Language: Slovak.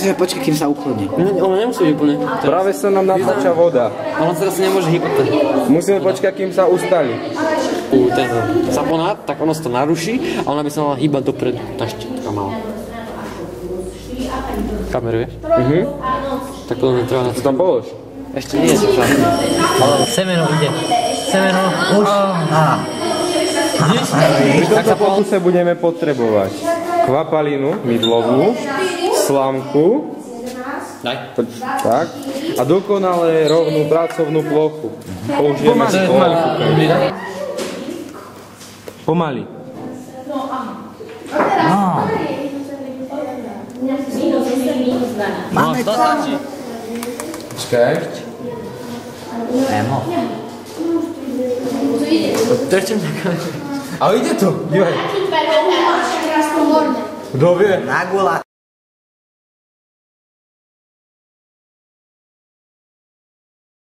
musíme počkať, kým sa ukludní. Ono nemusí byť úplne. Práve sa nám natáča voda. Ono teraz nemôže hýbať. Musíme počkať, kým sa ustali. Tento saponát, tak ono sa to naruší a ona by sa mala hýbať dopredu. Tá štítka mala. Kameru, vieš? Tak to netrvá na to. Tam polož. Ešte nie je to žádne. Semeno ide. Semeno. Už. Pri tomto pokuse budeme potrebovať kvapalinu mydlovú, slamku, tak, a dokonale rovnú pracovnú plochu. Použijeme pomaly. Máme to. Počkaj. Emo. Trčím taká. Ale ide to, dívaj. Kto vie? Na gula.